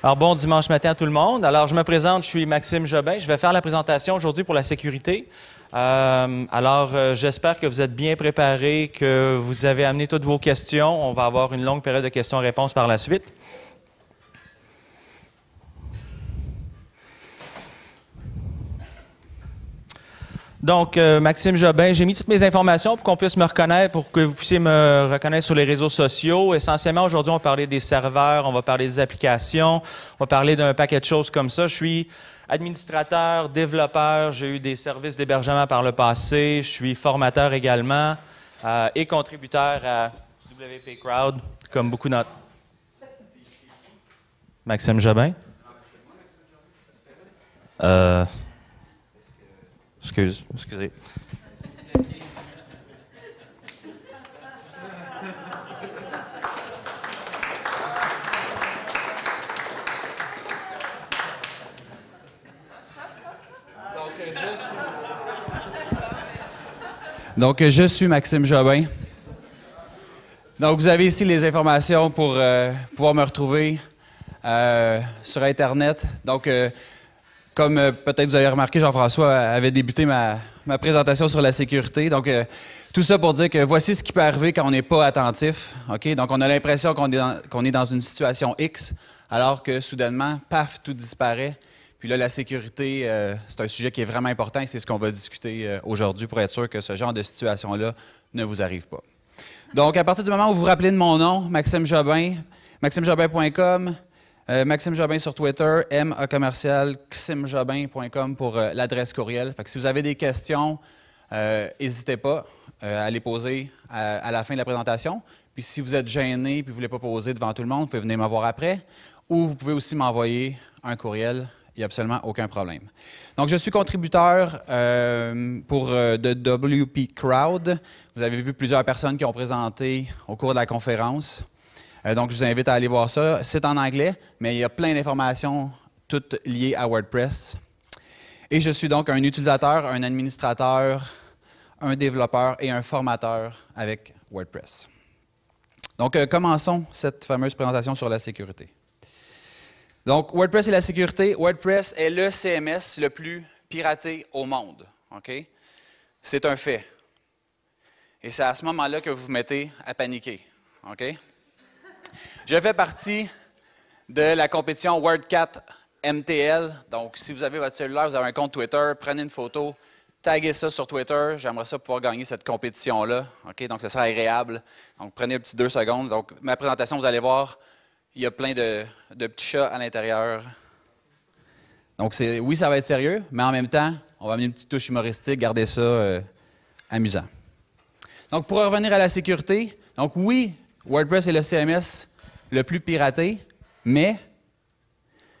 Alors, bon dimanche matin à tout le monde. Alors, je me présente, je suis Maxime Jobin. Je vais faire la présentation aujourd'hui pour la sécurité. J'espère que vous êtes bien préparés, que vous avez amené toutes vos questions. On va avoir une longue période de questions-réponses par la suite. Donc, Maxime Jobin, j'ai mis toutes mes informations pour qu'on puisse me reconnaître, pour que vous puissiez me reconnaître sur les réseaux sociaux. Essentiellement, aujourd'hui, on va parler des serveurs, on va parler des applications, on va parler d'un paquet de choses comme ça. Je suis administrateur, développeur, j'ai eu des services d'hébergement par le passé, je suis formateur également et contributeur à WP Crowd, comme beaucoup d'entre... Maxime Jobin? Excusez. Donc, je suis Maxime Jobin. Donc, vous avez ici les informations pour pouvoir me retrouver sur Internet. Donc, comme peut-être vous avez remarqué, Jean-François avait débuté ma présentation sur la sécurité. Donc, tout ça pour dire que voici ce qui peut arriver quand on n'est pas attentif. OK? Donc, on a l'impression qu'on est dans une situation X, alors que soudainement, paf, tout disparaît. Puis là, la sécurité, c'est un sujet qui est vraiment important et c'est ce qu'on va discuter aujourd'hui pour être sûr que ce genre de situation-là ne vous arrive pas. Donc, à partir du moment où vous vous rappelez de mon nom, Maxime Jobin, maximejobin.com, Maxime Jobin sur Twitter, ma@ximjobin.com pour l'adresse courriel. Fait que si vous avez des questions, n'hésitez pas à les poser à la fin de la présentation. Puis si vous êtes gêné et que vous ne voulez pas poser devant tout le monde, vous pouvez venir me voir après. Ou vous pouvez aussi m'envoyer un courriel. Il n'y a absolument aucun problème. Donc, je suis contributeur pour The WP Crowd. Vous avez vu plusieurs personnes qui ont présenté au cours de la conférence. Donc, je vous invite à aller voir ça. C'est en anglais, mais il y a plein d'informations, toutes liées à WordPress. Et je suis donc un utilisateur, un administrateur, un développeur et un formateur avec WordPress. Donc, commençons cette fameuse présentation sur la sécurité. Donc, WordPress et la sécurité. WordPress est le CMS le plus piraté au monde. Okay? C'est un fait. Et c'est à ce moment-là que vous vous mettez à paniquer. Okay? Je fais partie de la compétition WordCat MTL. Donc, si vous avez votre cellulaire, vous avez un compte Twitter, prenez une photo, taguez ça sur Twitter. J'aimerais ça pouvoir gagner cette compétition-là. Okay? Donc, ce sera agréable. Donc, prenez un petit 2 secondes. Donc, ma présentation, vous allez voir, il y a plein de petits chats à l'intérieur. Donc, oui, ça va être sérieux, mais en même temps, on va amener une petite touche humoristique, garder ça amusant. Donc, pour revenir à la sécurité, donc oui, WordPress est le CMS le plus piraté, mais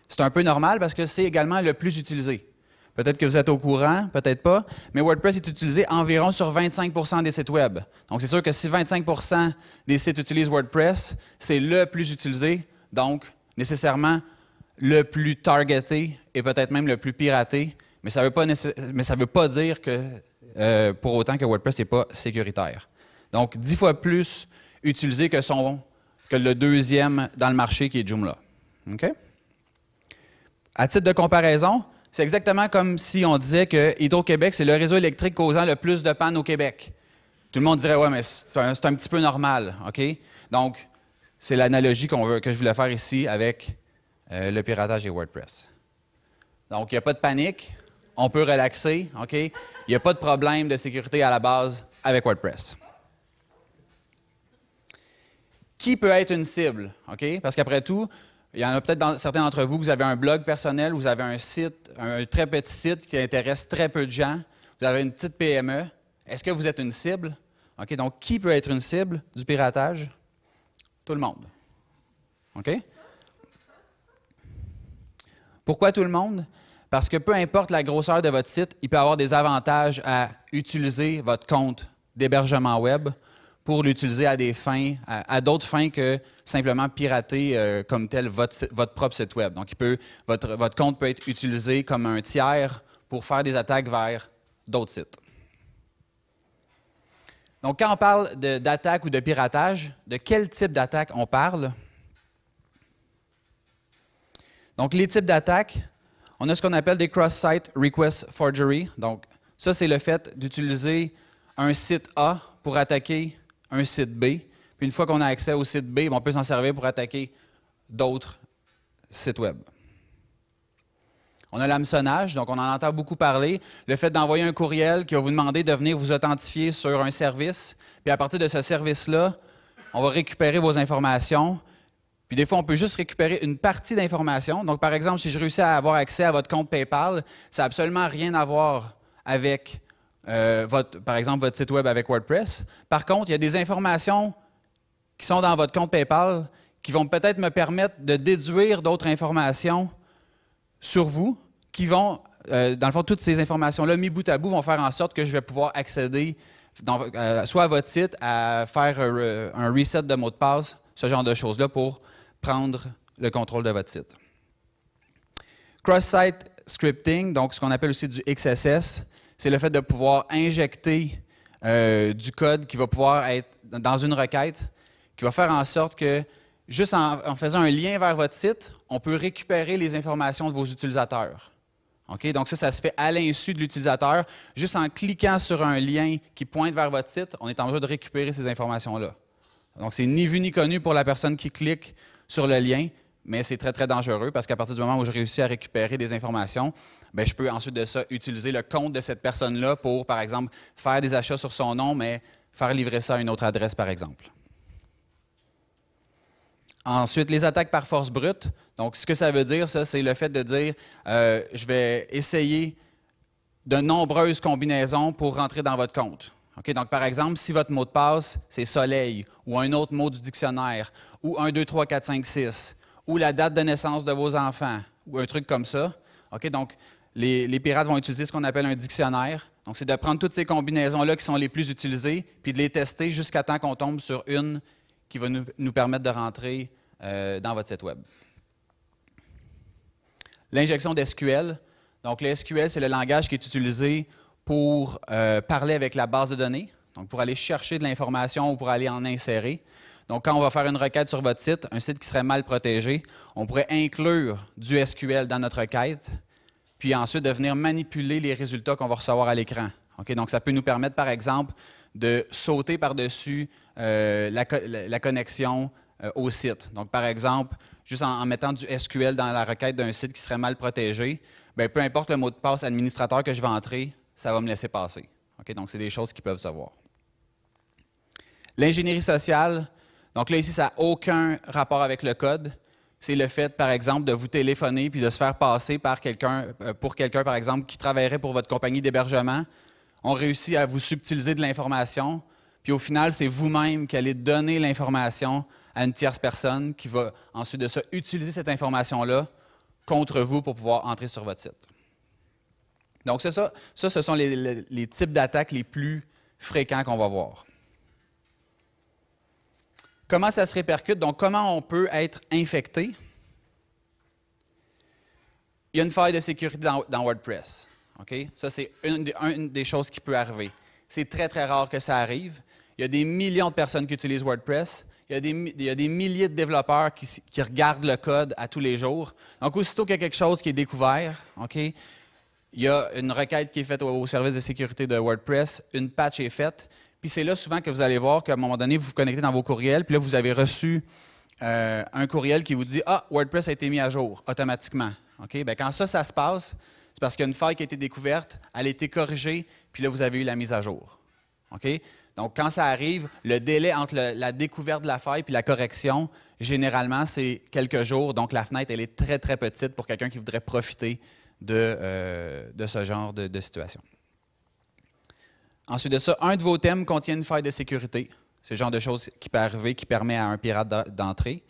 c'est un peu normal parce que c'est également le plus utilisé. Peut-être que vous êtes au courant, peut-être pas, mais WordPress est utilisé environ sur 25% des sites web. Donc, c'est sûr que si 25% des sites utilisent WordPress, c'est le plus utilisé, donc nécessairement le plus targeté et peut-être même le plus piraté, mais ça ne veut pas dire que pour autant que WordPress n'est pas sécuritaire. Donc, 10 fois plus utilisé que le deuxième dans le marché qui est Joomla. Okay? À titre de comparaison, c'est exactement comme si on disait que Hydro-Québec, c'est le réseau électrique causant le plus de pannes au Québec. Tout le monde dirait, ouais, mais c'est un petit peu normal. Okay? Donc, c'est l'analogie que je voulais faire ici avec le piratage et WordPress. Donc, il n'y a pas de panique, on peut relaxer. Okay? Il n'y a pas de problème de sécurité à la base avec WordPress. Qui peut être une cible? Okay? Parce qu'après tout, il y en a peut-être certains d'entre vous, vous avez un blog personnel, vous avez un site, un très petit site qui intéresse très peu de gens, vous avez une petite PME. Est-ce que vous êtes une cible? Okay? Donc, qui peut être une cible du piratage? Tout le monde. OK? Pourquoi tout le monde? Parce que peu importe la grosseur de votre site, il peut y avoir des avantages à utiliser votre compte d'hébergement web pour l'utiliser à des fins, à d'autres fins que simplement pirater comme tel votre propre site web. Donc, votre compte peut être utilisé comme un tiers pour faire des attaques vers d'autres sites. Donc, quand on parle d'attaque ou de piratage, de quel type d'attaque on parle? Donc, les types d'attaques, on a ce qu'on appelle des cross-site request forgery. Donc, ça, c'est le fait d'utiliser un site A pour attaquer un site B. Puis une fois qu'on a accès au site B, on peut s'en servir pour attaquer d'autres sites web. On a l'hameçonnage, donc on en entend beaucoup parler. Le fait d'envoyer un courriel qui va vous demander de venir vous authentifier sur un service. Puis à partir de ce service-là, on va récupérer vos informations. Puis des fois, on peut juste récupérer une partie d'informations. Donc par exemple, si je réussis à avoir accès à votre compte PayPal, ça n'a absolument rien à voir avec, par exemple, votre site web avec WordPress. Par contre, il y a des informations qui sont dans votre compte PayPal qui vont peut-être me permettre de déduire d'autres informations sur vous, qui vont, dans le fond, toutes ces informations-là, mis bout à bout, vont faire en sorte que je vais pouvoir accéder soit à votre site, à faire un reset de mot de passe, ce genre de choses-là pour prendre le contrôle de votre site. Cross-site scripting, donc ce qu'on appelle aussi du XSS, c'est le fait de pouvoir injecter du code qui va pouvoir être dans une requête, qui va faire en sorte que, juste en faisant un lien vers votre site, on peut récupérer les informations de vos utilisateurs. Okay? Donc ça se fait à l'insu de l'utilisateur. Juste en cliquant sur un lien qui pointe vers votre site, on est en mesure de récupérer ces informations-là. Donc c'est ni vu ni connu pour la personne qui clique sur le lien, mais c'est très, très dangereux parce qu'à partir du moment où je réussis à récupérer des informations, bien, je peux ensuite de ça utiliser le compte de cette personne-là pour, par exemple, faire des achats sur son nom, mais faire livrer ça à une autre adresse, par exemple. Ensuite, les attaques par force brute. Donc, ce que ça veut dire, ça, c'est le fait de dire je vais essayer de nombreuses combinaisons pour rentrer dans votre compte. Okay? Donc, par exemple, si votre mot de passe, c'est soleil, ou un autre mot du dictionnaire, ou 1, 2, 3, 4, 5, 6, ou la date de naissance de vos enfants, ou un truc comme ça. Okay? Donc, les pirates vont utiliser ce qu'on appelle un dictionnaire. Donc, c'est de prendre toutes ces combinaisons-là qui sont les plus utilisées, puis de les tester jusqu'à temps qu'on tombe sur une qui va nous permettre de rentrer dans votre site web. L'injection d'SQL. Donc, le SQL, c'est le langage qui est utilisé pour parler avec la base de données, donc pour aller chercher de l'information ou pour aller en insérer. Donc, quand on va faire une requête sur votre site, un site qui serait mal protégé, on pourrait inclure du SQL dans notre requête, puis ensuite de venir manipuler les résultats qu'on va recevoir à l'écran. Okay? Donc, ça peut nous permettre, par exemple, de sauter par-dessus la connexion au site. Donc, par exemple, juste en mettant du SQL dans la requête d'un site qui serait mal protégé, bien, peu importe le mot de passe administrateur que je vais entrer, ça va me laisser passer. Okay? Donc, c'est des choses qui peuvent se voir. L'ingénierie sociale, donc là, ici, ça n'a aucun rapport avec le code. C'est le fait, par exemple, de vous téléphoner puis de se faire passer par pour quelqu'un, par exemple, qui travaillerait pour votre compagnie d'hébergement. On réussit à vous subtiliser de l'information, puis au final, c'est vous-même qui allez donner l'information à une tierce personne qui va ensuite de ça utiliser cette information-là contre vous pour pouvoir entrer sur votre site. Donc, ce sont les types d'attaques les plus fréquents qu'on va voir. Comment ça se répercute? Donc, comment on peut être infecté? Il y a une faille de sécurité dans WordPress. Okay? Ça, c'est une des choses qui peut arriver. C'est très, très rare que ça arrive. Il y a des millions de personnes qui utilisent WordPress. Il y a des milliers de développeurs qui regardent le code à tous les jours. Donc, aussitôt qu'il y a quelque chose qui est découvert, okay, il y a une requête qui est faite au service de sécurité de WordPress, une patch est faite, puis c'est là souvent que vous allez voir qu'à un moment donné, vous vous connectez dans vos courriels, puis là, vous avez reçu un courriel qui vous dit « Ah, WordPress a été mis à jour automatiquement. Okay? » Bien, quand ça se passe, c'est parce qu'il y a une faille qui a été découverte, elle a été corrigée, puis là, vous avez eu la mise à jour. Okay? Donc, quand ça arrive, le délai entre la découverte de la faille et la correction, généralement, c'est quelques jours. Donc, la fenêtre, elle est très, très petite pour quelqu'un qui voudrait profiter de ce genre de situation. Ensuite de ça, un de vos thèmes contient une faille de sécurité. C'est le genre de choses qui peut arriver, qui permet à un pirate d'entrer.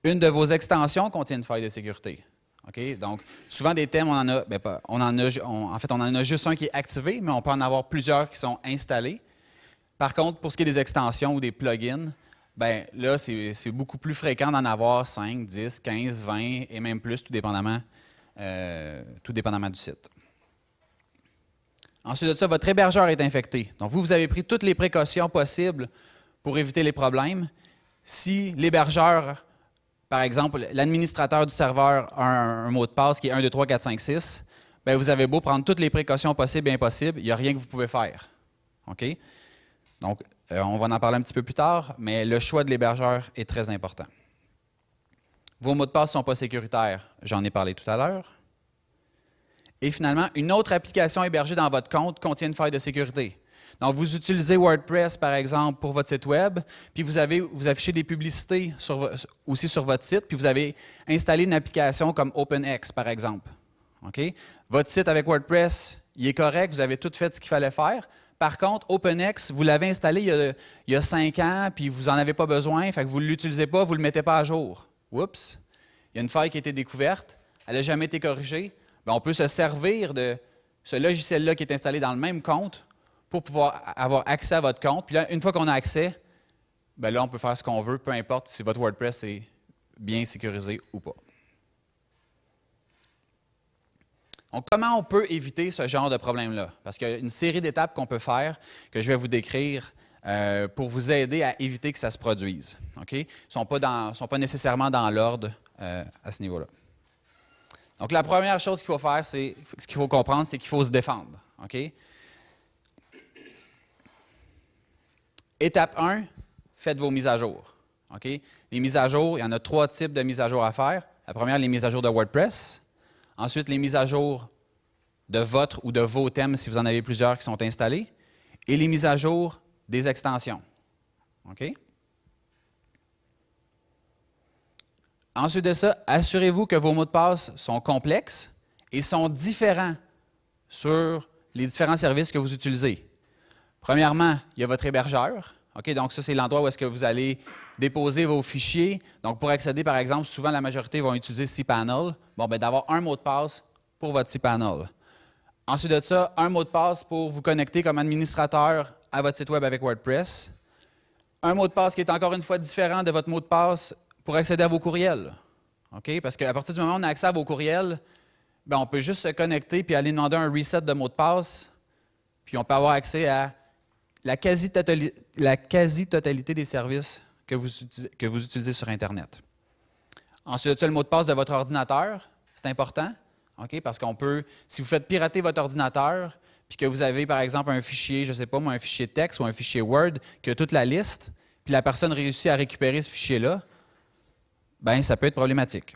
Une de vos extensions contient une faille de sécurité. Okay? Donc, souvent des thèmes, on en a juste un qui est activé, mais on peut en avoir plusieurs qui sont installés. Par contre, pour ce qui est des extensions ou des plugins, bien là, c'est beaucoup plus fréquent d'en avoir 5, 10, 15, 20 et même plus, tout dépendamment du site. Ensuite de ça, votre hébergeur est infecté. Donc, vous avez pris toutes les précautions possibles pour éviter les problèmes. Si l'hébergeur par exemple, l'administrateur du serveur a un mot de passe qui est 1, 2, 3, 4, 5, 6, bien, vous avez beau prendre toutes les précautions possibles et impossibles, il n'y a rien que vous pouvez faire. OK? Donc, on va en parler un petit peu plus tard, mais le choix de l'hébergeur est très important. Vos mots de passe ne sont pas sécuritaires, j'en ai parlé tout à l'heure. Et finalement, une autre application hébergée dans votre compte contient une faille de sécurité. Donc, vous utilisez WordPress, par exemple, pour votre site Web, puis vous affichez des publicités aussi sur votre site, puis vous avez installé une application comme OpenX, par exemple. OK? Votre site avec WordPress, il est correct, vous avez tout fait ce qu'il fallait faire. Par contre, OpenX, vous l'avez installé il y a 5 ans, puis vous n'en avez pas besoin, fait que vous ne l'utilisez pas, vous ne le mettez pas à jour. Oups! Il y a une faille qui a été découverte, elle n'a jamais été corrigée. Bien, on peut se servir de ce logiciel-là qui est installé dans le même compte pour pouvoir avoir accès à votre compte. Puis là, une fois qu'on a accès, bien là, on peut faire ce qu'on veut, peu importe si votre WordPress est bien sécurisé ou pas. Donc, comment on peut éviter ce genre de problème-là? Parce qu'il y a une série d'étapes qu'on peut faire, que je vais vous décrire pour vous aider à éviter que ça se produise. OK? Ils ne sont pas nécessairement dans l'ordre à ce niveau-là. Donc, la première chose qu'il faut faire, ce qu'il faut comprendre, c'est qu'il faut se défendre. OK? Étape 1, faites vos mises à jour. OK? Les mises à jour, il y en a 3 types de mises à jour à faire. La première, les mises à jour de WordPress. Ensuite, les mises à jour de votre ou de vos thèmes, si vous en avez plusieurs qui sont installés. Et les mises à jour des extensions. OK? Ensuite de ça, assurez-vous que vos mots de passe sont complexes et sont différents sur les différents services que vous utilisez. Premièrement, il y a votre hébergeur. OK, donc ça, c'est l'endroit où est-ce que vous allez déposer vos fichiers. Donc, pour accéder, par exemple, souvent, la majorité vont utiliser cPanel. Bon, bien, d'avoir un mot de passe pour votre cPanel. Ensuite de ça, un mot de passe pour vous connecter comme administrateur à votre site Web avec WordPress. Un mot de passe qui est encore une fois différent de votre mot de passe pour accéder à vos courriels. OK? Parce qu'à partir du moment où on a accès à vos courriels, bien, on peut juste se connecter puis aller demander un reset de mot de passe, puis on peut avoir accès à la quasi-totalité des services que vous utilisez sur Internet. Ensuite, le mot de passe de votre ordinateur, c'est important, okay? Parce qu'on peut, si vous faites pirater votre ordinateur, puis que vous avez, par exemple, un fichier, je ne sais pas moi, un fichier texte ou un fichier Word, qui a toute la liste, puis la personne réussit à récupérer ce fichier-là, bien, ça peut être problématique.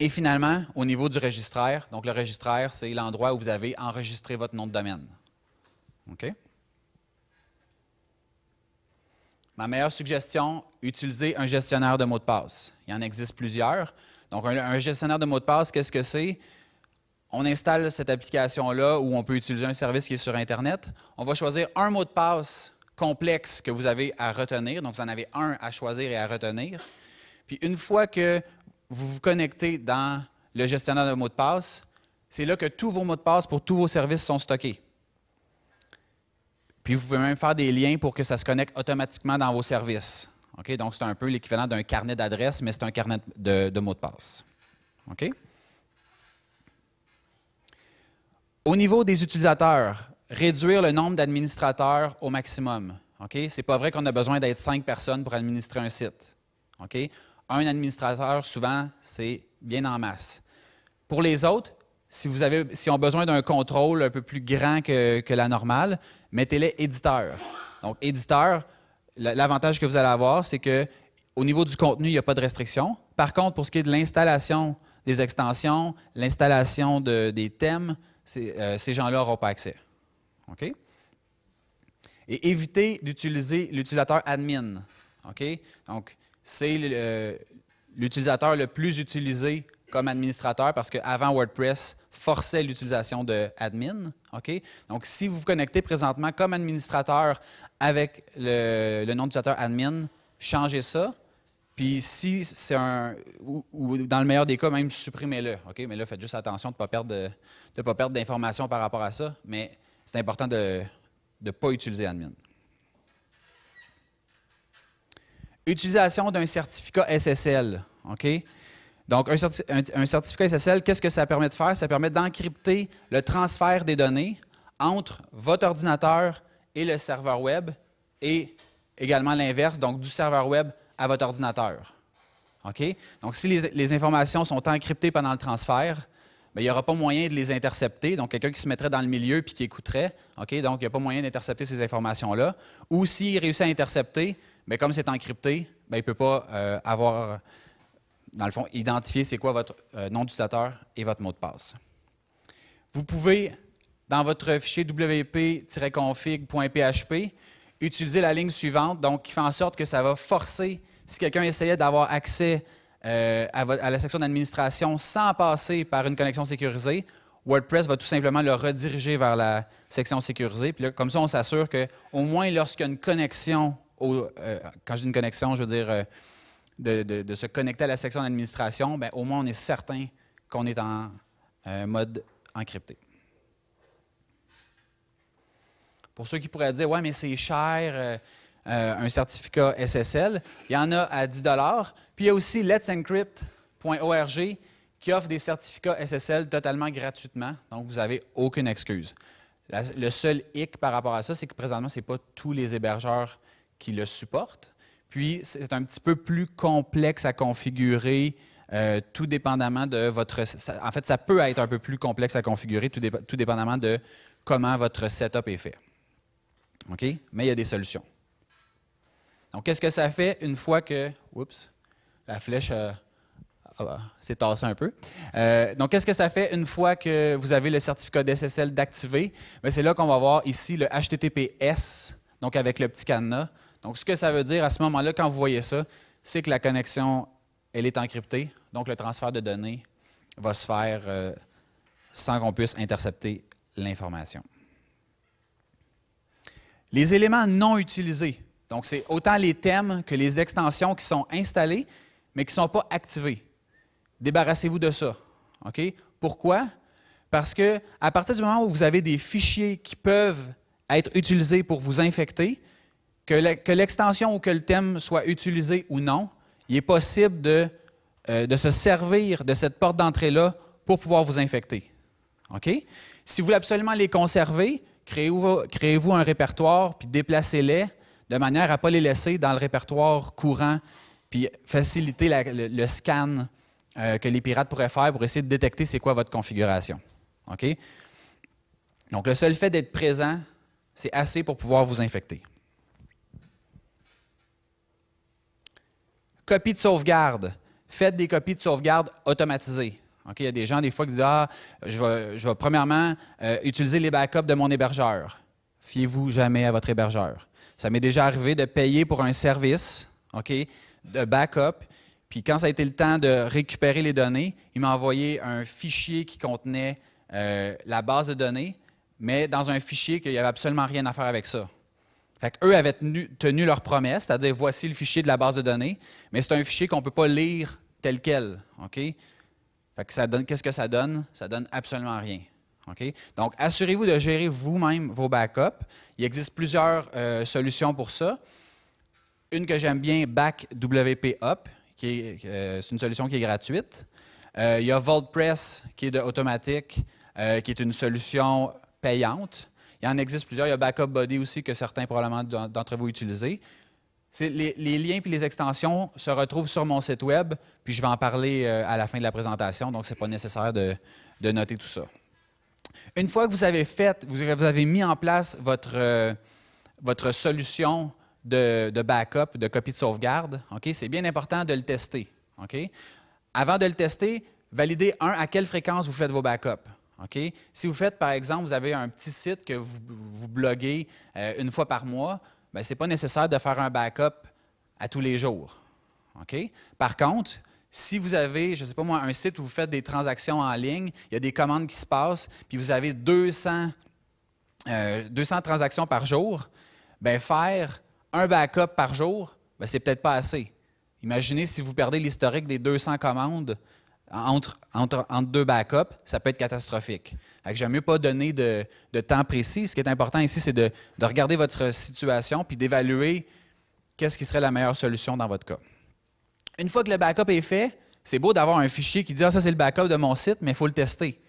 Et finalement, au niveau du registraire, donc le registraire, c'est l'endroit où vous avez enregistré votre nom de domaine. OK? Ma meilleure suggestion, utilisez un gestionnaire de mots de passe. Il y en existe plusieurs. Donc, un gestionnaire de mots de passe, qu'est-ce que c'est? On installe cette application-là où on peut utiliser un service qui est sur Internet. On va choisir un mot de passe complexe que vous avez à retenir. Donc, vous en avez un à choisir et à retenir. Puis, une fois que vous vous connectez dans le gestionnaire de mots de passe, c'est là que tous vos mots de passe pour tous vos services sont stockés. Puis, vous pouvez même faire des liens pour que ça se connecte automatiquement dans vos services. Okay? Donc, c'est un peu l'équivalent d'un carnet d'adresses, mais c'est un carnet de mots de passe. OK? Au niveau des utilisateurs, réduire le nombre d'administrateurs au maximum. Okay? Ce n'est pas vrai qu'on a besoin d'être 5 personnes pour administrer un site. Okay? Un administrateur, souvent, c'est bien en masse. Pour les autres, si on a besoin d'un contrôle un peu plus grand que la normale, mettez-les éditeurs. Donc, éditeur, l'avantage que vous allez avoir, c'est qu'au niveau du contenu, il n'y a pas de restriction. Par contre, pour ce qui est de l'installation des extensions, l'installation des thèmes, ces gens-là n'auront pas accès. OK? Et évitez d'utiliser l'utilisateur admin. OK? Donc, c'est l'utilisateur le plus utilisé comme administrateur parce qu'avant WordPress forçait l'utilisation de admin. Okay? Donc, si vous vous connectez présentement comme administrateur avec le nom d'utilisateur admin, changez ça. Puis si c'est ou dans le meilleur des cas, même supprimez-le. Okay? Mais là, faites juste attention de ne pas perdre d'informations par rapport à ça. Mais c'est important de ne pas utiliser admin. Utilisation d'un certificat SSL. Okay? Donc, un certificat SSL, qu'est-ce que ça permet de faire? Ça permet d'encrypter le transfert des données entre votre ordinateur et le serveur web et également l'inverse, donc du serveur web à votre ordinateur. OK? Donc, si les informations sont encryptées pendant le transfert, bien, il n'y aura pas moyen de les intercepter. Donc, quelqu'un qui se mettrait dans le milieu puis qui écouterait, OK? Donc, il n'y a pas moyen d'intercepter ces informations-là. Ou s'il réussit à intercepter, bien, comme c'est encrypté, bien, il ne peut pas avoir, dans le fond, identifier c'est quoi votre nom d'utilisateur et votre mot de passe. Vous pouvez, dans votre fichier wp-config.php, utiliser la ligne suivante, donc qui fait en sorte que ça va forcer, si quelqu'un essayait d'avoir accès à la section d'administration sans passer par une connexion sécurisée, WordPress va tout simplement le rediriger vers la section sécurisée. Puis là, comme ça, on s'assure qu'au moins lorsqu'il y a une connexion, quand je dis une connexion, je veux dire de se connecter à la section d'administration, bien, au moins on est certain qu'on est en mode encrypté. Pour ceux qui pourraient dire « Ouais, mais c'est cher, un certificat SSL », il y en a à 10 $. Puis il y a aussi let'sencrypt.org qui offre des certificats SSL totalement gratuitement, donc vous n'avez aucune excuse. Le seul hic par rapport à ça, c'est que présentement, ce n'est pas tous les hébergeurs qui le supportent. Puis c'est un petit peu plus complexe à configurer, tout dépendamment de votre... En fait, ça peut être un peu plus complexe à configurer, tout dépendamment de comment votre setup est fait. OK? Mais il y a des solutions. Donc, qu'est-ce que ça fait une fois que... Oups, la flèche s'est tassée un peu. Donc, qu'est-ce que ça fait une fois que vous avez le certificat d'SSL d'activer? C'est là qu'on va voir ici le HTTPS, donc avec le petit cadenas. Donc, ce que ça veut dire à ce moment-là, quand vous voyez ça, c'est que la connexion, elle est encryptée. Donc, le transfert de données va se faire sans qu'on puisse intercepter l'information. Les éléments non utilisés. Donc, c'est autant les thèmes que les extensions qui sont installées, mais qui ne sont pas activées. Débarrassez-vous de ça. OK? Pourquoi? Parce qu'à partir du moment où vous avez des fichiers qui peuvent être utilisés pour vous infecter, que l'extension ou que le thème soit utilisé ou non, il est possible de se servir de cette porte d'entrée-là pour pouvoir vous infecter. OK? Si vous voulez absolument les conserver, créez-vous un répertoire, puis déplacez-les de manière à ne pas les laisser dans le répertoire courant, puis faciliter le scan que les pirates pourraient faire pour essayer de détecter c'est quoi votre configuration. OK? Donc, le seul fait d'être présent, c'est assez pour pouvoir vous infecter. Copie de sauvegarde. Faites des copies de sauvegarde automatisées. Okay? Il y a des gens, des fois, qui disent « Ah, je vais premièrement utiliser les backups de mon hébergeur. » Fiez-vous jamais à votre hébergeur. Ça m'est déjà arrivé de payer pour un service, okay, de backup, puis quand ça a été le temps de récupérer les données, il m'a envoyé un fichier qui contenait la base de données, mais dans un fichier qu'il n'y avait absolument rien à faire avec ça. Fait qu'eux avaient tenu leur promesse, c'est-à-dire voici le fichier de la base de données, mais c'est un fichier qu'on ne peut pas lire tel quel. Okay? Fait que ça donne, qu'est-ce que ça donne? Ça donne absolument rien. Okay? Donc, assurez-vous de gérer vous-même vos backups. Il existe plusieurs solutions pour ça. Une que j'aime bien, BackWPUp, c'est une solution qui est gratuite. Il y a VaultPress, qui est de Automatic, qui est une solution payante. Il y en existe plusieurs. Il y a Backup Buddy aussi, que certains probablement d'entre vous utilisez. Les liens et les extensions se retrouvent sur mon site web, puis je vais en parler à la fin de la présentation, donc ce n'est pas nécessaire de noter tout ça. Une fois que vous avez mis en place votre solution de backup, de copie de sauvegarde, okay, c'est bien important de le tester. Okay? Avant de le tester, validez, à quelle fréquence vous faites vos backups. Okay? Si vous faites, par exemple, vous avez un petit site que vous bloguez une fois par mois, bien, ce n'est pas nécessaire de faire un backup à tous les jours. Okay? Par contre, si vous avez, je ne sais pas moi, un site où vous faites des transactions en ligne, il y a des commandes qui se passent, puis vous avez 200 transactions par jour, bien, faire un backup par jour, ce n'est peut-être pas assez. Imaginez si vous perdez l'historique des 200 commandes entre deux backups, ça peut être catastrophique. J'aime mieux pas donner de temps précis. Ce qui est important ici, c'est de regarder votre situation puis d'évaluer qu'est-ce qui serait la meilleure solution dans votre cas. Une fois que le backup est fait, c'est beau d'avoir un fichier qui dit « Ah, ça, c'est le backup de mon site, mais il faut le tester. »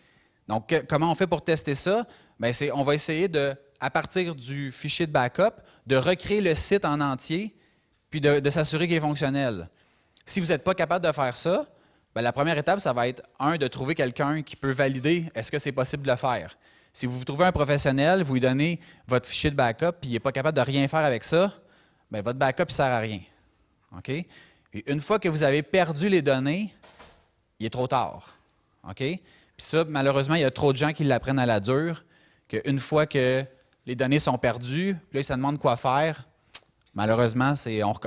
Donc, comment on fait pour tester ça? Bien, on va essayer à partir du fichier de backup, de recréer le site en entier puis de s'assurer qu'il est fonctionnel. Si vous n'êtes pas capable de faire ça, bien, la première étape, ça va être, de trouver quelqu'un qui peut valider est-ce que c'est possible de le faire. Si vous trouvez un professionnel, vous lui donnez votre fichier de backup, puis il n'est pas capable de rien faire avec ça, bien, votre backup ne sert à rien. OK? Et une fois que vous avez perdu les données, il est trop tard. OK? Puis ça, malheureusement, il y a trop de gens qui l'apprennent à la dure, qu'une fois que les données sont perdues, puis là, ils se demandent quoi faire. Malheureusement,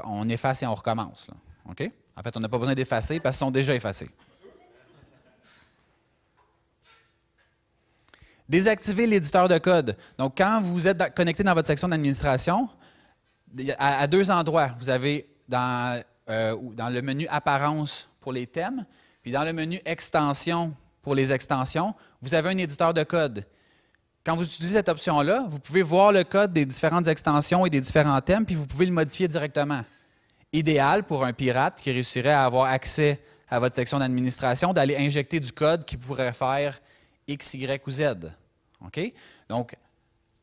on efface et on recommence. Là. OK? En fait, on n'a pas besoin d'effacer parce qu'ils sont déjà effacés. Désactiver l'éditeur de code. Donc, quand vous êtes connecté dans votre section d'administration, à deux endroits, vous avez dans le menu Apparence pour les thèmes, puis dans le menu Extension pour les extensions, vous avez un éditeur de code. Quand vous utilisez cette option-là, vous pouvez voir le code des différentes extensions et des différents thèmes, puis vous pouvez le modifier directement. Idéal pour un pirate qui réussirait à avoir accès à votre section d'administration, d'aller injecter du code qui pourrait faire X, Y ou Z. OK? Donc,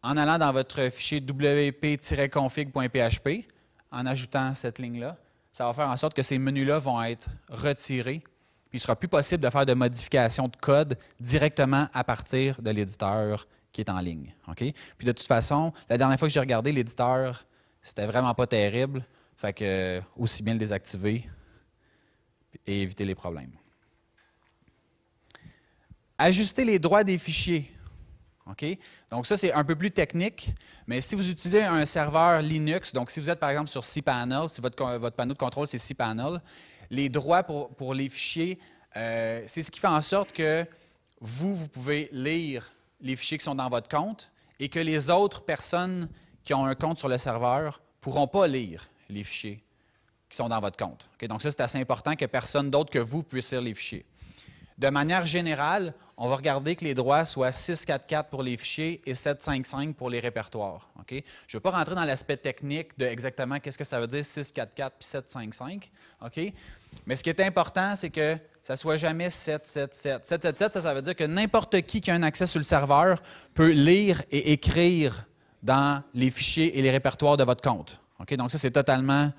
en allant dans votre fichier wp-config.php, en ajoutant cette ligne-là, ça va faire en sorte que ces menus-là vont être retirés. Puis il ne sera plus possible de faire de modifications de code directement à partir de l'éditeur qui est en ligne. Okay? Puis de toute façon, la dernière fois que j'ai regardé l'éditeur, c'était vraiment pas terrible. Fait que aussi bien le désactiver et éviter les problèmes. Ajuster les droits des fichiers. Okay? Donc ça, c'est un peu plus technique, mais si vous utilisez un serveur Linux, donc si vous êtes par exemple sur cPanel, si votre panneau de contrôle c'est cPanel, les droits pour les fichiers, c'est ce qui fait en sorte que vous pouvez lire les fichiers qui sont dans votre compte et que les autres personnes qui ont un compte sur le serveur ne pourront pas lire les fichiers qui sont dans votre compte. Okay? Donc ça, c'est assez important que personne d'autre que vous puisse lire les fichiers. De manière générale, on va regarder que les droits soient 644 pour les fichiers et 755 pour les répertoires. Okay? Je ne vais pas rentrer dans l'aspect technique de exactement qu'est-ce que ça veut dire 644 puis 755. Okay? Mais ce qui est important, c'est que ça ne soit jamais 777. 777, ça veut dire que n'importe qui a un accès sur le serveur peut lire et écrire dans les fichiers et les répertoires de votre compte. Okay? Donc ça, c'est totalement...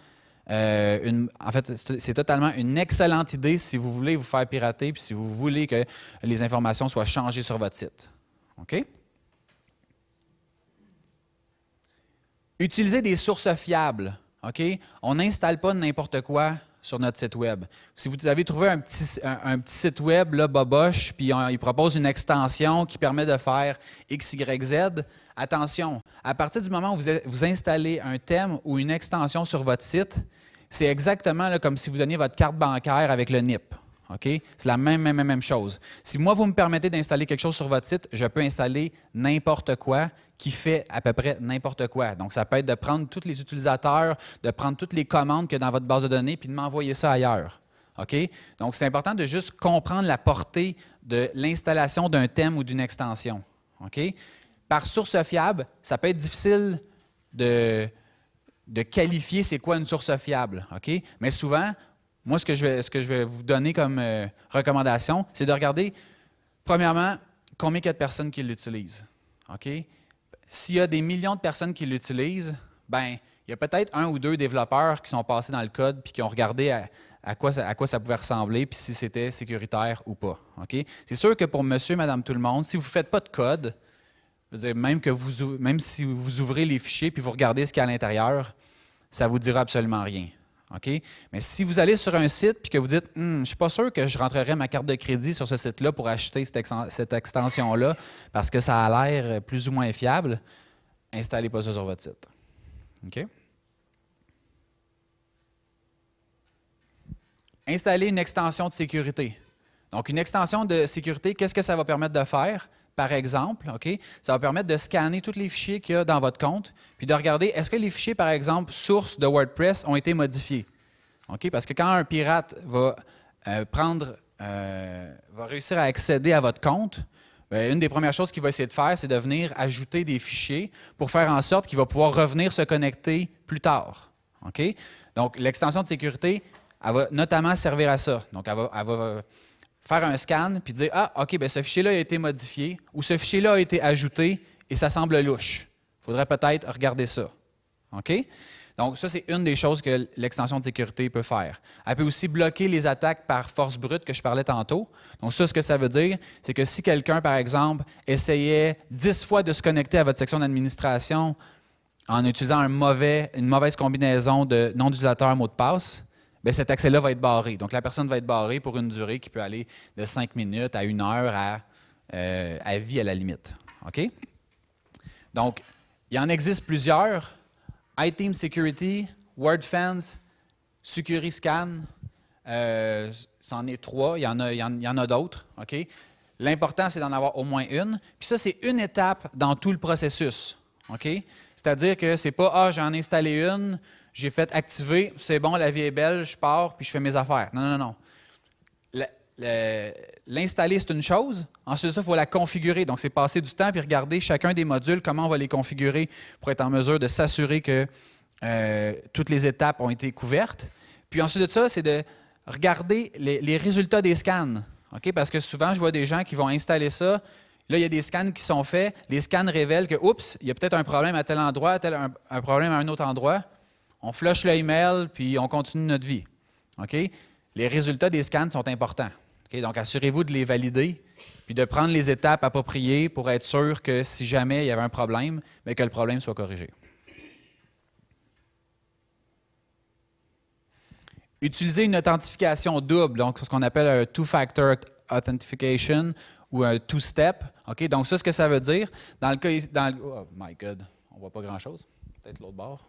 c'est totalement une excellente idée si vous voulez vous faire pirater puis si vous voulez que les informations soient changées sur votre site. OK? Utilisez des sources fiables. OK? On n'installe pas n'importe quoi sur notre site Web. Si vous avez trouvé un petit site Web, là, boboche, puis il propose une extension qui permet de faire X, Y, Z, attention, à partir du moment où vous installez un thème ou une extension sur votre site, c'est exactement là, comme si vous donniez votre carte bancaire avec le NIP. Okay? C'est la même chose. Si moi, vous me permettez d'installer quelque chose sur votre site, je peux installer n'importe quoi qui fait à peu près n'importe quoi. Donc, ça peut être de prendre tous les utilisateurs, de prendre toutes les commandes qu'il y a dans votre base de données puis de m'envoyer ça ailleurs. Okay? Donc, c'est important de juste comprendre la portée de l'installation d'un thème ou d'une extension. Okay? Par source fiable, ça peut être difficile de qualifier c'est quoi une source fiable. Okay? Mais souvent, moi, ce que je vais vous donner comme recommandation, c'est de regarder, premièrement, combien il y a de personnes qui l'utilisent. Okay? S'il y a des millions de personnes qui l'utilisent, ben, il y a peut-être un ou deux développeurs qui sont passés dans le code puis qui ont regardé à quoi ça pouvait ressembler puis si c'était sécuritaire ou pas. Okay? C'est sûr que pour monsieur, madame, tout le monde, si vous ne faites pas de code, je veux dire, même si vous ouvrez les fichiers puis vous regardez ce qu'il y a à l'intérieur, ça ne vous dira absolument rien. Okay? Mais si vous allez sur un site et que vous dites « je ne suis pas sûr que je rentrerai ma carte de crédit sur ce site-là pour acheter cette extension-là parce que ça a l'air plus ou moins fiable », installez pas ça sur votre site. Okay? Installer une extension de sécurité. Donc, une extension de sécurité, qu'est-ce que ça va permettre de faire? Par exemple, okay, ça va permettre de scanner tous les fichiers qu'il y a dans votre compte, puis de regarder est-ce que les fichiers, par exemple, sources de WordPress ont été modifiés. Okay? Parce que quand un pirate va réussir à accéder à votre compte, bien, une des premières choses qu'il va essayer de faire, c'est de venir ajouter des fichiers pour faire en sorte qu'il va pouvoir revenir se connecter plus tard. Okay? Donc, l'extension de sécurité, elle va notamment servir à ça. Donc, elle va faire un scan puis dire « Ah, OK, bien, ce fichier-là a été modifié ou ce fichier-là a été ajouté et ça semble louche. Il faudrait peut-être regarder ça. » OK? Donc, ça, c'est une des choses que l'extension de sécurité peut faire. Elle peut aussi bloquer les attaques par force brute que je parlais tantôt. Donc, ça, ce que ça veut dire, c'est que si quelqu'un, par exemple, essayait 10 fois de se connecter à votre section d'administration en utilisant une mauvaise combinaison de nom d'utilisateur, mot de passe, bien, cet accès-là va être barré. Donc, la personne va être barrée pour une durée qui peut aller de 5 minutes à 1 heure à vie à la limite. OK? Donc, il y en existe plusieurs. iTeam Security, WordFence, SecuriScan, c'en est 3, il y en a d'autres. OK? L'important, c'est d'en avoir au moins une. Puis ça, c'est une étape dans tout le processus. OK? C'est-à-dire que c'est pas « Ah, j'en ai installé une, j'ai fait activer, c'est bon, la vie est belle, je pars, puis je fais mes affaires. » Non, non, non. L'installer, c'est une chose. Ensuite, il faut la configurer. Donc, c'est passer du temps puis regarder chacun des modules, comment on va les configurer pour être en mesure de s'assurer que toutes les étapes ont été couvertes. Puis ensuite de ça, c'est de regarder les résultats des scans. Okay? Parce que souvent, je vois des gens qui vont installer ça. Là, il y a des scans qui sont faits. Les scans révèlent que, oups, il y a peut-être un problème à tel endroit, un problème à un autre endroit. On flush le email, puis on continue notre vie. Okay? Les résultats des scans sont importants. Okay? Donc, assurez-vous de les valider, puis de prendre les étapes appropriées pour être sûr que si jamais il y avait un problème, bien, que le problème soit corrigé. Utilisez une authentification double, donc ce qu'on appelle un two-factor authentication ou un two-step. Okay? Donc, ça, ce que ça veut dire, dans le cas ici, oh my God, on ne voit pas grand-chose. Peut-être l'autre bord.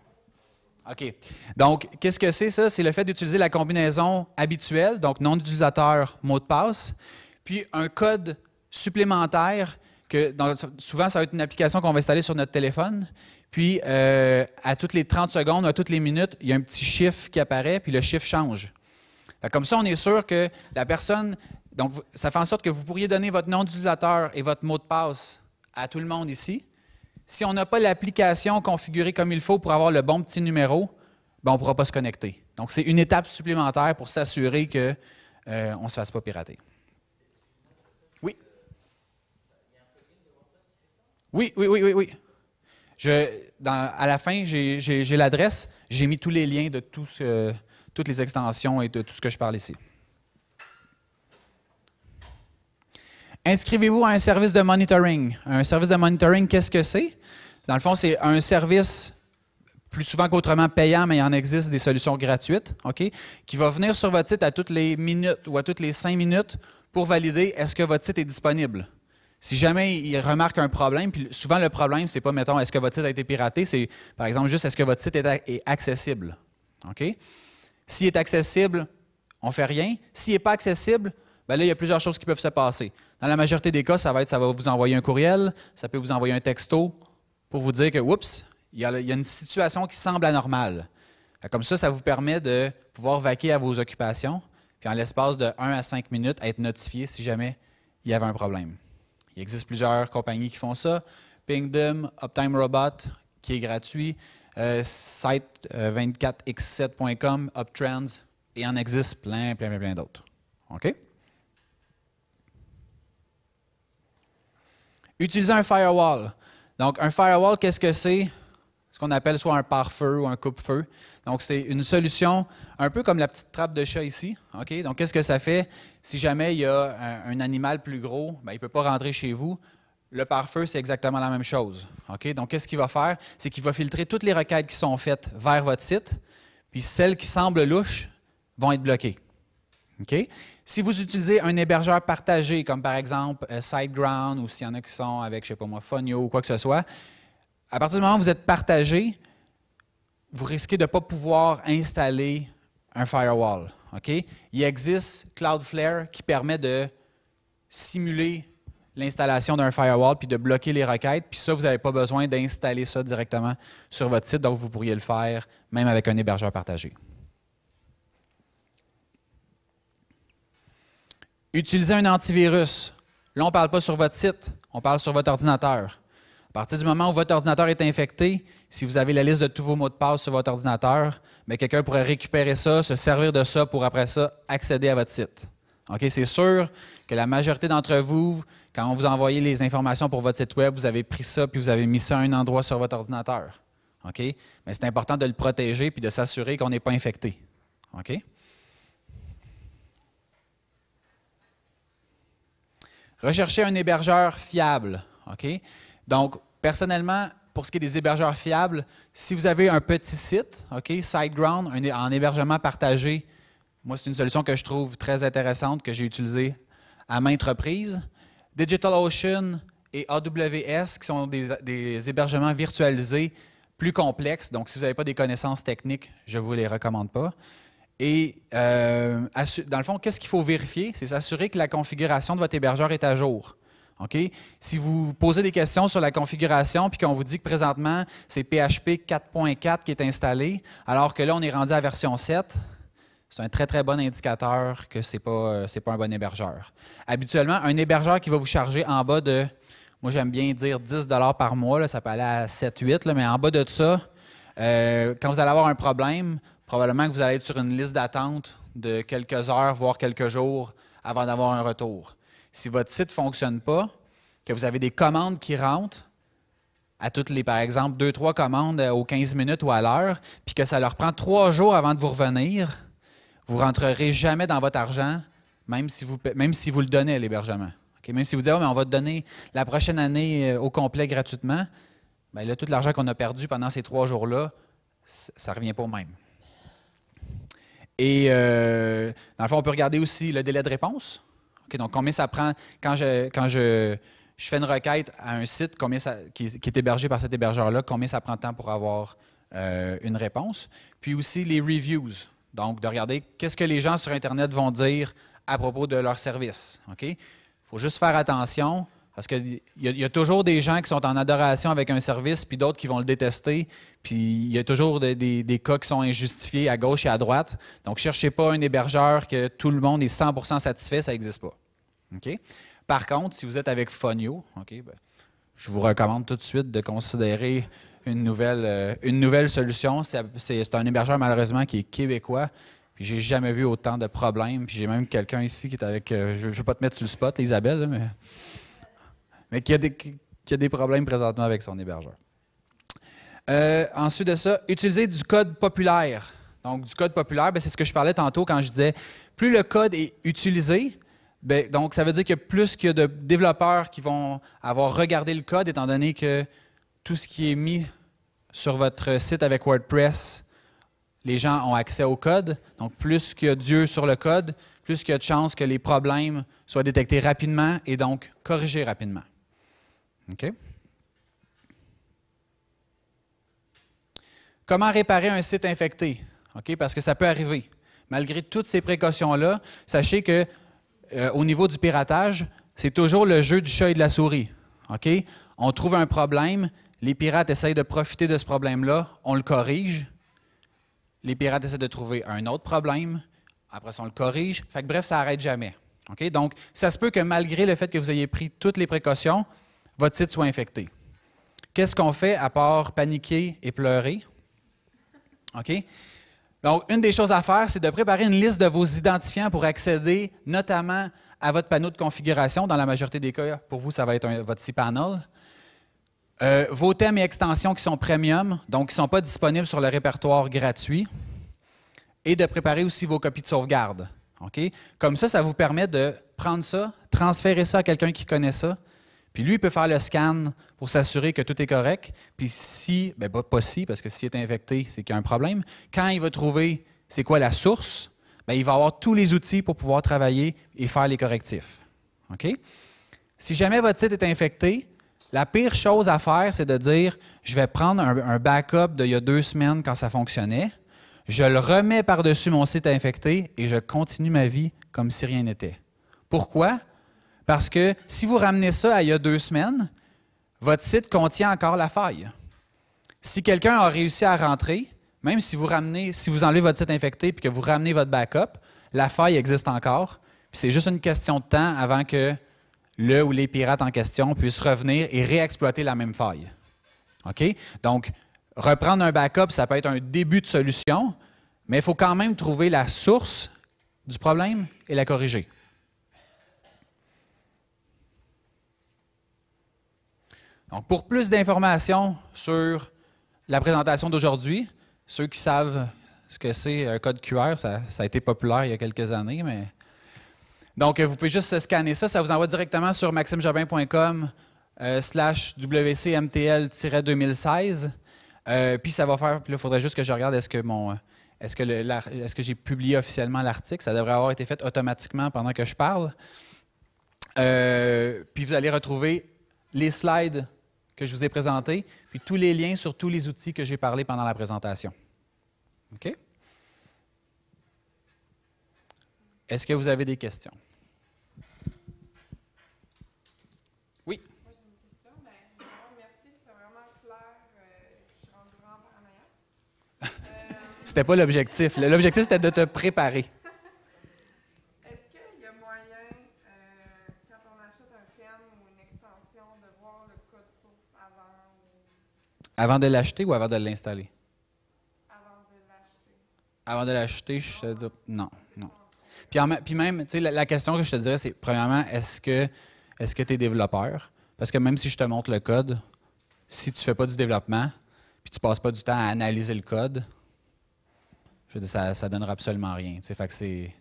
OK. Donc, qu'est-ce que c'est ça? C'est le fait d'utiliser la combinaison habituelle, donc nom d'utilisateur, mot de passe, puis un code supplémentaire que souvent, ça va être une application qu'on va installer sur notre téléphone. Puis, à toutes les 30 secondes, à toutes les minutes, il y a un petit chiffre qui apparaît, puis le chiffre change. Comme ça, on est sûr que la personne... Donc, ça fait en sorte que vous pourriez donner votre nom d'utilisateur et votre mot de passe à tout le monde ici. Si on n'a pas l'application configurée comme il faut pour avoir le bon petit numéro, bien, on ne pourra pas se connecter. Donc, c'est une étape supplémentaire pour s'assurer qu'on ne se fasse pas pirater. Oui? Oui. À la fin, j'ai l'adresse. J'ai mis tous les liens de toutes les extensions et de tout ce que je parle ici. Inscrivez-vous à un service de monitoring. Un service de monitoring, qu'est-ce que c'est? Dans le fond, c'est un service plus souvent qu'autrement payant, mais il en existe des solutions gratuites, OK, qui va venir sur votre site à toutes les minutes ou à toutes les 5 minutes pour valider est-ce que votre site est disponible. Si jamais il remarque un problème, puis souvent le problème, c'est pas, mettons, est-ce que votre site a été piraté, c'est par exemple juste est-ce que votre site est accessible. OK? S'il est accessible, on ne fait rien. S'il n'est pas accessible, bien là, il y a plusieurs choses qui peuvent se passer. Dans la majorité des cas, ça va vous envoyer un courriel, ça peut vous envoyer un texto pour vous dire que, oups, il y a une situation qui semble anormale. Comme ça vous permet de pouvoir vaquer à vos occupations, puis en l'espace de 1 à 5 minutes, être notifié si jamais il y avait un problème. Il existe plusieurs compagnies qui font ça. Pingdom, Uptime Robot, qui est gratuit, Site24x7.com, Uptrends, et il en existe plein d'autres. OK? Utilisez un firewall. Donc, un firewall, qu'est-ce que c'est? Ce qu'on appelle soit un pare-feu ou un coupe-feu. Donc, c'est une solution un peu comme la petite trappe de chat ici. Okay? Donc, qu'est-ce que ça fait? Si jamais il y a un animal plus gros, bien, il ne peut pas rentrer chez vous. Le pare-feu, c'est exactement la même chose. Okay? Donc, qu'est-ce qu'il va faire? C'est qu'il va filtrer toutes les requêtes qui sont faites vers votre site, puis celles qui semblent louches vont être bloquées. Okay? Si vous utilisez un hébergeur partagé, comme par exemple SiteGround, ou s'il y en a qui sont avec, je ne sais pas moi, Fonio ou quoi que ce soit, à partir du moment où vous êtes partagé, vous risquez de ne pas pouvoir installer un firewall. Okay? Il existe Cloudflare qui permet de simuler l'installation d'un firewall puis de bloquer les requêtes. Puis ça, vous n'avez pas besoin d'installer ça directement sur votre site, donc vous pourriez le faire même avec un hébergeur partagé. Utilisez un antivirus. Là, on ne parle pas sur votre site, on parle sur votre ordinateur. À partir du moment où votre ordinateur est infecté, si vous avez la liste de tous vos mots de passe sur votre ordinateur, quelqu'un pourrait récupérer ça, se servir de ça pour après ça accéder à votre site. Okay? C'est sûr que la majorité d'entre vous, quand on vous envoie les informations pour votre site web, vous avez pris ça puis vous avez mis ça à un endroit sur votre ordinateur. OK? Mais c'est important de le protéger et de s'assurer qu'on n'est pas infecté. OK? Recherchez un hébergeur fiable. OK? Donc, personnellement, pour ce qui est des hébergeurs fiables, si vous avez un petit site, OK, SiteGround, en hébergement partagé, moi, c'est une solution que je trouve très intéressante, que j'ai utilisée à maintes reprises. DigitalOcean et AWS, qui sont des hébergements virtualisés plus complexes. Donc, si vous n'avez pas des connaissances techniques, je ne vous les recommande pas. Et dans le fond, qu'est-ce qu'il faut vérifier? C'est s'assurer que la configuration de votre hébergeur est à jour. OK? Si vous posez des questions sur la configuration puis qu'on vous dit que présentement, c'est PHP 4.4 qui est installé, alors que là, on est rendu à version 7, c'est un très, très bon indicateur que ce n'est pas un bon hébergeur. Habituellement, un hébergeur qui va vous charger en bas de, moi j'aime bien dire 10 $ par mois, là, ça peut aller à 7-8, mais en bas de ça, quand vous allez avoir un problème, probablement que vous allez être sur une liste d'attente de quelques heures, voire quelques jours avant d'avoir un retour. Si votre site ne fonctionne pas, que vous avez des commandes qui rentrent, à toutes les, par exemple, 2-3 commandes aux 15 minutes ou à l'heure, puis que ça leur prend 3 jours avant de vous revenir, vous ne rentrerez jamais dans votre argent, même si vous le donnez à l'hébergement. Okay? Même si vous dites, oh, mais on va te donner la prochaine année au complet gratuitement, bien là, tout l'argent qu'on a perdu pendant ces 3 jours-là, ça ne revient pas au même. Et dans le fond, on peut regarder aussi le délai de réponse. Okay, donc, combien ça prend quand je fais une requête à un site qui est hébergé par cet hébergeur-là, combien ça prend de temps pour avoir une réponse. Puis aussi les reviews. Donc, de regarder qu'est-ce que les gens sur Internet vont dire à propos de leur service. Okay? Il faut juste faire attention parce qu'il y a toujours des gens qui sont en adoration avec un service puis d'autres qui vont le détester. Puis il y a toujours des cas qui sont injustifiés à gauche et à droite. Donc, ne cherchez pas un hébergeur que tout le monde est 100% satisfait, ça n'existe pas. Okay? Par contre, si vous êtes avec Fonio, okay, ben, je vous recommande tout de suite de considérer une nouvelle solution. C'est un hébergeur malheureusement qui est québécois. Puis j'ai jamais vu autant de problèmes. Puis j'ai même quelqu'un ici qui est avec, je ne vais pas te mettre sur le spot, Isabelle, là, mais qui a des problèmes présentement avec son hébergeur. Ensuite de ça, utiliser du code populaire. Donc du code populaire, c'est ce que je parlais tantôt quand je disais, plus le code est utilisé, donc ça veut dire que plus qu'il y a de développeurs qui vont avoir regardé le code, étant donné que tout ce qui est mis sur votre site avec WordPress, les gens ont accès au code. Donc, plus qu'il y a d'yeux sur le code, plus qu'il y a de chances que les problèmes soient détectés rapidement et donc corrigés rapidement. OK? Comment réparer un site infecté? OK? Parce que ça peut arriver. Malgré toutes ces précautions-là, sachez que au niveau du piratage, c'est toujours le jeu du chat et de la souris. OK? On trouve un problème, les pirates essayent de profiter de ce problème-là, on le corrige. Les pirates essaient de trouver un autre problème, après ça on le corrige. Fait que, bref, ça n'arrête jamais. Okay? Donc, ça se peut que malgré le fait que vous ayez pris toutes les précautions, votre site soit infecté. Qu'est-ce qu'on fait à part paniquer et pleurer? OK? Donc, une des choses à faire, c'est de préparer une liste de vos identifiants pour accéder notamment à votre panneau de configuration. Dans la majorité des cas, pour vous, ça va être votre cPanel. Vos thèmes et extensions qui sont premium, donc qui ne sont pas disponibles sur le répertoire gratuit. Et de préparer aussi vos copies de sauvegarde. Okay? Comme ça vous permet de prendre ça, transférer ça à quelqu'un qui connaît ça. Puis lui, il peut faire le scan pour s'assurer que tout est correct. Puis si, pas si, parce que s'il est infecté, c'est qu'il y a un problème. Quand il va trouver c'est quoi la source, il va avoir tous les outils pour pouvoir travailler et faire les correctifs. Okay? Si jamais votre site est infecté, la pire chose à faire, c'est de dire, je vais prendre un backup d'il y a 2 semaines quand ça fonctionnait, je le remets par-dessus mon site infecté et je continue ma vie comme si rien n'était. Pourquoi? Parce que si vous ramenez ça à il y a 2 semaines, votre site contient encore la faille. Si quelqu'un a réussi à rentrer, même si vous enlevez votre site infecté et que vous ramenez votre backup, la faille existe encore. Puis c'est juste une question de temps avant que le ou les pirates en question puissent revenir et réexploiter la même faille. OK? Donc, reprendre un backup, ça peut être un début de solution, mais il faut quand même trouver la source du problème et la corriger. Donc, pour plus d'informations sur la présentation d'aujourd'hui, ceux qui savent ce que c'est un code QR, ça a été populaire il y a quelques années. Mais... Donc, vous pouvez juste scanner ça. Ça vous envoie directement sur maximejobin.com/WCMTL-2016. Puis ça va faire, puis là, il faudrait juste que je regarde est-ce que j'ai publié officiellement l'article. Ça devrait avoir été fait automatiquement pendant que je parle. Puis vous allez retrouver les slides que je vous ai présentés, puis tous les liens sur tous les outils que j'ai parlé pendant la présentation. OK? Est-ce que vous avez des questions? Oui? Moi, j'ai une question. Merci, c'est vraiment clair. Je suis rendue vraiment paranoïaque. C'était pas l'objectif. L'objectif, c'était de te préparer. Est-ce qu'il y a moyen, quand on achète un pen ou une extension, de voir le code source avant Avant de l'acheter ou avant de l'installer? avant de l'acheter? Avant de l'acheter, je te dis non, non. Puis même, tu sais, la question que je te dirais, c'est premièrement, est-ce que tu es développeur? Parce que même si je te montre le code, si tu ne fais pas du développement, puis tu ne passes pas du temps à analyser le code, je veux dire, ça ne donnera absolument rien. Tu sais, fait que c'est...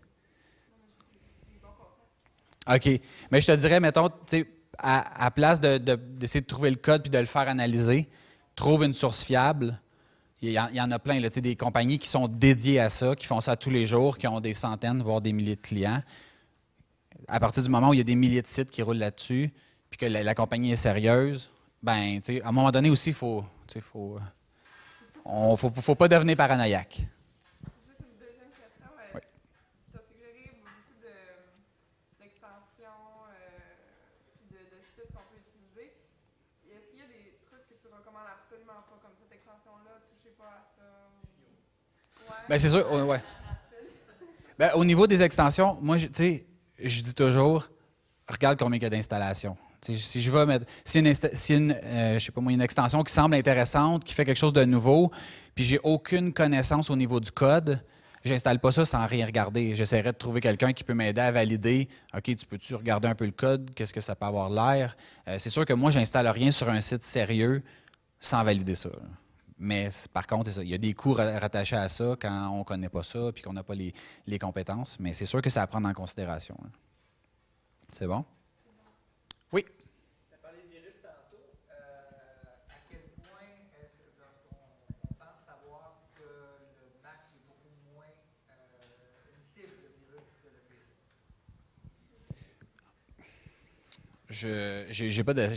OK. Mais je te dirais, mettons, tu sais, à place d'essayer de trouver le code puis de le faire analyser, trouve une source fiable. Il y en a plein, là, tu sais, des compagnies qui sont dédiées à ça, qui font ça tous les jours, qui ont des centaines, voire des milliers de clients. À partir du moment où il y a des milliers de sites qui roulent là-dessus, puis que la compagnie est sérieuse, ben, tu sais, à un moment donné aussi, faut pas devenir paranoïaque. Juste une deuxième question. Oui. Tu as suggéré beaucoup d'extensions de sites qu'on peut utiliser. Est-ce qu'il y a des trucs que tu recommandes absolument pas, comme cette extension-là, touchez pas à ça? Ouais. Ben, c'est sûr, ouais. Ben, au niveau des extensions, moi, tu sais, je dis toujours, regarde combien il y a d'installations. Si je vais mettre, je sais pas moi, une extension qui semble intéressante, qui fait quelque chose de nouveau, puis j'ai aucune connaissance au niveau du code, j'installe pas ça sans rien regarder. J'essaierai de trouver quelqu'un qui peut m'aider à valider. OK, tu peux-tu regarder un peu le code? Qu'est-ce que ça peut avoir l'air? C'est sûr que moi, j'installe rien sur un site sérieux sans valider ça. Mais par contre, c'est ça. Il y a des coûts rattachés à ça quand on ne connaît pas ça puis qu'on n'a pas les compétences. Mais c'est sûr que c'est à prendre en considération. C'est bon? Oui. Tu as parlé de virus tantôt. À quel point est-ce que on pense savoir que le Mac est beaucoup moins une cible de virus que le PC?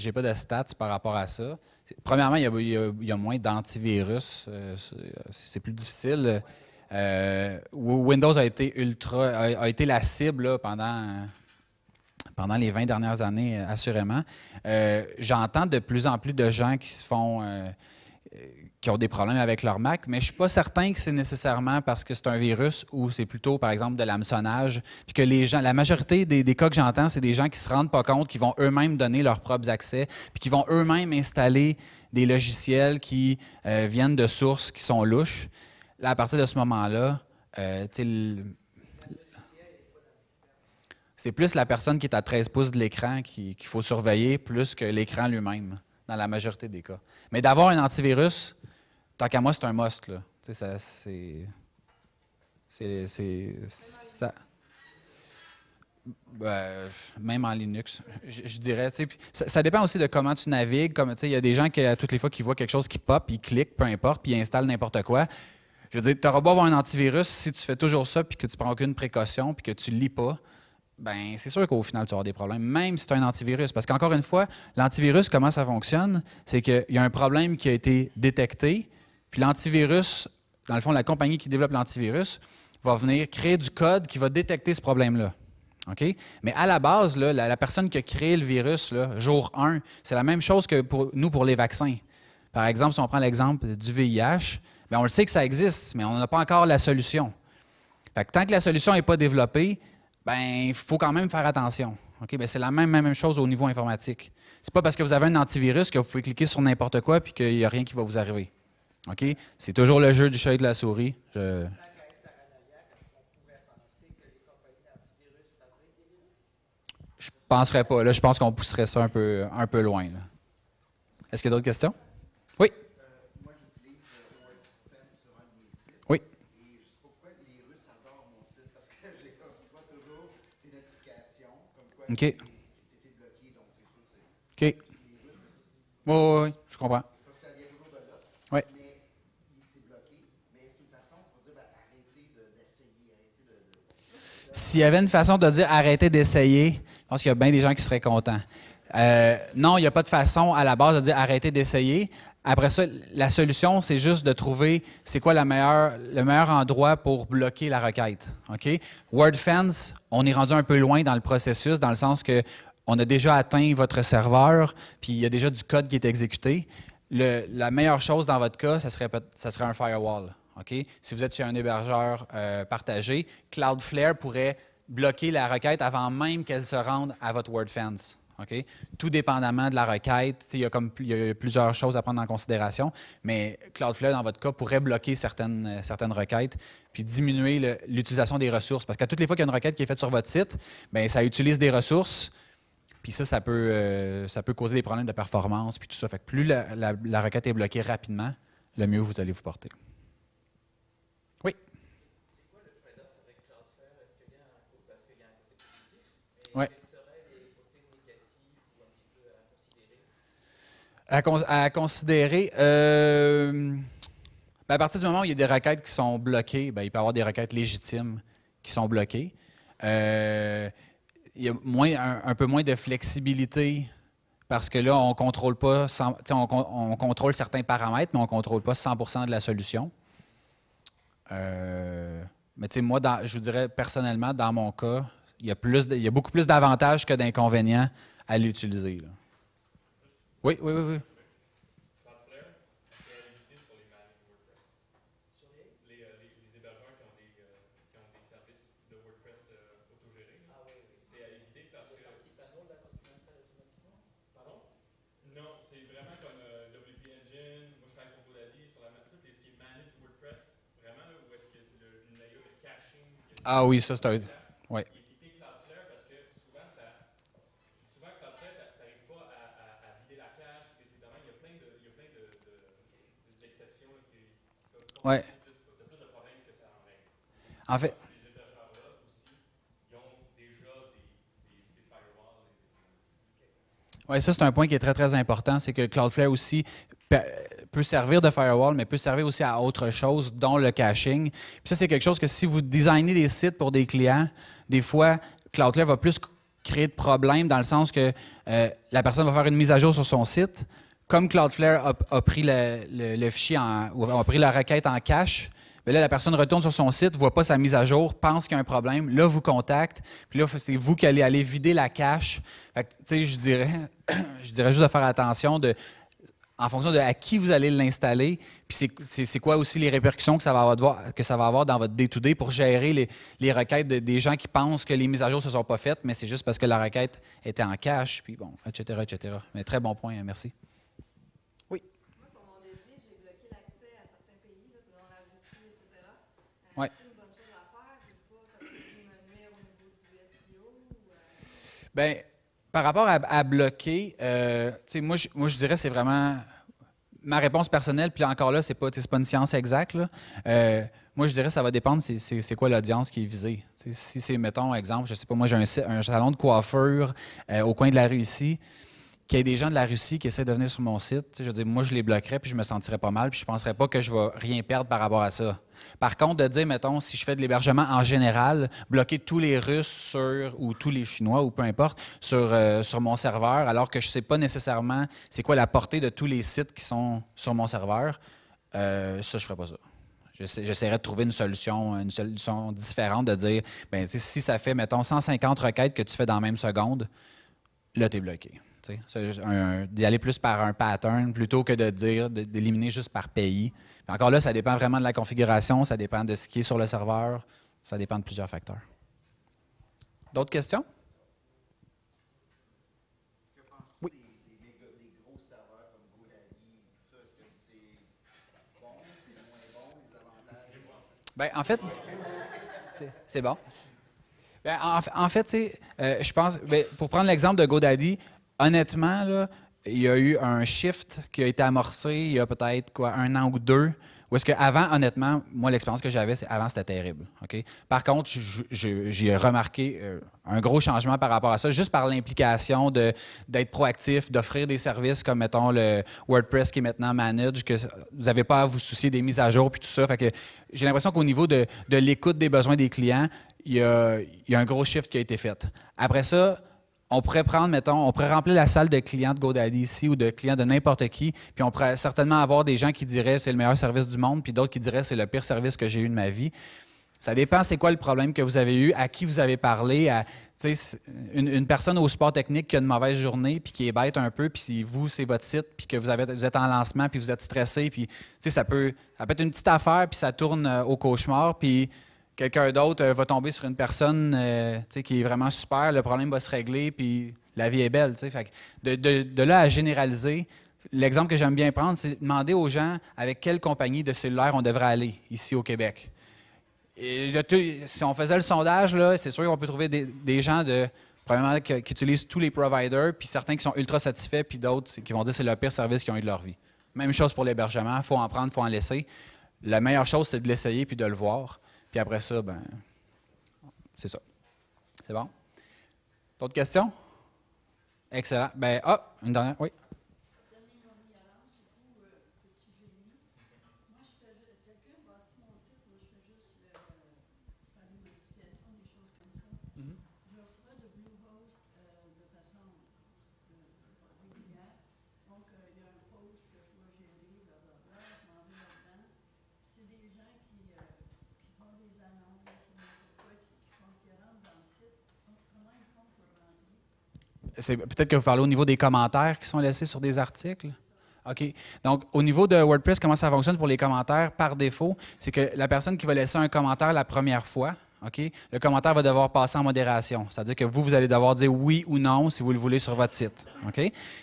J'ai pas de stats par rapport à ça. Premièrement, il y a moins d'antivirus. C'est plus difficile. Windows a été la cible là, pendant les 20 dernières années, assurément. J'entends de plus en plus de gens qui ont des problèmes avec leur Mac, mais je ne suis pas certain que c'est nécessairement parce que c'est un virus ou c'est plutôt, par exemple, de l'hameçonnage. Puis que la majorité des cas que j'entends, c'est des gens qui ne se rendent pas compte, qui vont eux-mêmes donner leurs propres accès, puis qui vont eux-mêmes installer des logiciels qui viennent de sources qui sont louches. Là, à partir de ce moment-là, c'est plus la personne qui est à 13 pouces de l'écran qu'il faut surveiller plus que l'écran lui-même, dans la majorité des cas. Mais d'avoir un antivirus, tant qu'à moi, c'est un must. Là. Ça. Même en Linux, je dirais. Ça dépend aussi de comment tu navigues. Il y a des gens qui, à toutes les fois qu'ils voient quelque chose qui pop, ils cliquent, peu importe, puis ils installent n'importe quoi. Je veux dire, tu auras beau avoir un antivirus, si tu fais toujours ça, puis que tu ne prends aucune précaution, puis que tu ne lis pas, ben c'est sûr qu'au final, tu vas avoir des problèmes, même si tu as un antivirus. Parce qu'encore une fois, l'antivirus, comment ça fonctionne? C'est qu'il y a un problème qui a été détecté, puis l'antivirus, dans le fond, la compagnie qui développe l'antivirus va venir créer du code qui va détecter ce problème-là. OK? Mais à la base, là, la personne qui a créé le virus, là, jour 1, c'est la même chose que pour nous pour les vaccins. Par exemple, si on prend l'exemple du VIH, bien, on le sait que ça existe, mais on n'a pas encore la solution. Fait que tant que la solution n'est pas développée, ben, il faut quand même faire attention. Okay? Ben, c'est la même chose au niveau informatique. C'est pas parce que vous avez un antivirus que vous pouvez cliquer sur n'importe quoi et qu'il n'y a rien qui va vous arriver. Okay? C'est toujours le jeu du chat et de la souris. Je penserais pas. Là, je pense qu'on pousserait ça un peu loin. Est-ce qu'il y a d'autres questions? Oui? Moi, j'utilise OK. OK. Oui, je comprends. Oui. S'il y avait une façon de dire arrêtez d'essayer, je pense qu'il y a bien des gens qui seraient contents. Non, il n'y a pas de façon à la base de dire arrêtez d'essayer. Après ça, la solution, c'est juste de trouver c'est quoi le meilleur endroit pour bloquer la requête. OK? WordFence, on est rendu un peu loin dans le processus, dans le sens que on a déjà atteint votre serveur, puis il y a déjà du code qui est exécuté. La meilleure chose dans votre cas, ça serait un firewall. Okay? Si vous êtes sur un hébergeur partagé, Cloudflare pourrait bloquer la requête avant même qu'elle se rende à votre WordFence. Okay? Tout dépendamment de la requête, il y a plusieurs choses à prendre en considération, mais Cloudflare, dans votre cas, pourrait bloquer certaines requêtes puis diminuer l'utilisation des ressources. Parce qu'à toutes les fois qu'il y a une requête qui est faite sur votre site, bien, ça utilise des ressources, puis ça peut causer des problèmes de performance, puis tout ça. Fait que plus la requête est bloquée rapidement, le mieux vous allez vous porter. Oui? C'est quoi le trade-off avec Cloudflare? Est-ce qu'il y a un côté positif? Oui. Quels seraient les côtés négatifs ou un petit peu à considérer? À considérer, à partir du moment où il y a des requêtes qui sont bloquées, bien, il peut y avoir des requêtes légitimes qui sont bloquées. Il y a un peu moins de flexibilité parce que là, on ne contrôle pas, on contrôle certains paramètres, mais on ne contrôle pas 100% de la solution. Mais moi, je vous dirais personnellement, dans mon cas, il y a beaucoup plus d'avantages que d'inconvénients à l'utiliser. Oui. Ah oui, ça c'est un... Oui. Oui. En fait... Oui, ça, c'est un point qui est très, très important. C'est que Cloudflare aussi peut servir de firewall, mais peut servir aussi à autre chose, dont le caching. Puis ça, c'est quelque chose que si vous designez des sites pour des clients, des fois, Cloudflare va plus créer de problèmes dans le sens que la personne va faire une mise à jour sur son site. Comme Cloudflare a pris le fichier, ou a pris la requête en cache, bien là, la personne retourne sur son site, ne voit pas sa mise à jour, pense qu'il y a un problème, là, vous contacte, puis là, c'est vous qui allez aller vider la cache. Fait que, tu sais, je dirais juste de faire attention en fonction de à qui vous allez l'installer, puis c'est quoi aussi les répercussions que ça va avoir dans votre day-to-day pour gérer les requêtes des gens qui pensent que les mises à jour ne se sont pas faites, mais c'est juste parce que la requête était en cache, puis bon, etc., etc. Mais très bon point, merci. Oui? Moi, sur mon défi, j'ai bloqué l'accès à certains pays, là, dont la Russie, etc. Ouais. C'est une bonne chose à faire, je sais pas, ça peut me nuire au niveau du SEO ou... Bien, par rapport à bloquer, moi, je dirais que c'est vraiment ma réponse personnelle, puis encore là, c'est pas une science exacte. Là. Moi, je dirais que ça va dépendre c'est quoi l'audience qui est visée. T'sais, si c'est, mettons, exemple, je sais pas, moi, j'ai un salon de coiffure au coin de la rue ici, qu'il y ait des gens de la Russie qui essaient de venir sur mon site, je veux dire, moi, je les bloquerais, puis je me sentirais pas mal, puis je penserais pas que je vais rien perdre par rapport à ça. Par contre, de dire, mettons, si je fais de l'hébergement en général, bloquer tous les Russes ou tous les Chinois, ou peu importe, sur mon serveur, alors que je ne sais pas nécessairement c'est quoi la portée de tous les sites qui sont sur mon serveur, ça, je ne ferais pas ça. J'essaierais de trouver une solution différente, de dire, bien, si ça fait, mettons, 150 requêtes que tu fais dans la même seconde, là, tu es bloqué. D'y aller plus par un pattern plutôt que d'éliminer juste par pays. Puis encore là, ça dépend vraiment de la configuration, ça dépend de ce qui est sur le serveur, ça dépend de plusieurs facteurs. D'autres questions? Oui. Des gros serveurs comme GoDaddy, tout ça, est-ce que c'est bon, c'est moins bon, les avantages? Bien, en fait, c'est bon. Bien, en fait, je pense, pour prendre l'exemple de GoDaddy, honnêtement, là, il y a eu un shift qui a été amorcé il y a peut-être 1 an ou 2, Où est-ce qu'avant, honnêtement, moi, l'expérience que j'avais, avant, c'était terrible. OK? Par contre, j'ai remarqué un gros changement par rapport à ça, juste par l'implication d'être proactif, d'offrir des services comme, mettons, le WordPress qui est maintenant managed, que vous n'avez pas à vous soucier des mises à jour puis tout ça. Fait que j'ai l'impression qu'au niveau de l'écoute des besoins des clients, il y a un gros shift qui a été fait. Après ça, on pourrait prendre, mettons, on pourrait remplir la salle de clients de GoDaddy ici ou de clients de n'importe qui, puis on pourrait certainement avoir des gens qui diraient c'est le meilleur service du monde, puis d'autres qui diraient c'est le pire service que j'ai eu de ma vie. Ça dépend c'est quoi le problème que vous avez eu, à qui vous avez parlé, à une personne au support technique qui a une mauvaise journée, puis qui est bête un peu, puis si vous, c'est votre site, puis que vous êtes en lancement, puis vous êtes stressé, puis ça peut être une petite affaire, puis ça tourne au cauchemar, puis quelqu'un d'autre va tomber sur une personne qui est vraiment super, le problème va se régler, puis la vie est belle. Fait que de là à généraliser, l'exemple que j'aime bien prendre, c'est demander aux gens avec quelle compagnie de cellulaire on devrait aller ici au Québec. Et si on faisait le sondage, c'est sûr qu'on peut trouver des gens premièrement, qui utilisent tous les providers, puis certains qui sont ultra satisfaits, puis d'autres qui vont dire que c'est le pire service qu'ils ont eu de leur vie. Même chose pour l'hébergement, il faut en prendre, il faut en laisser. La meilleure chose, c'est de l'essayer puis de le voir. Puis après ça, c'est ça. C'est bon? D'autres questions? Excellent. Une dernière, oui. Peut-être que vous parlez au niveau des commentaires qui sont laissés sur des articles. OK. Donc, au niveau de WordPress, comment ça fonctionne pour les commentaires par défaut? C'est que la personne qui va laisser un commentaire la première fois, OK, le commentaire va devoir passer en modération. C'est-à-dire que vous allez devoir dire oui ou non si vous le voulez sur votre site. OK?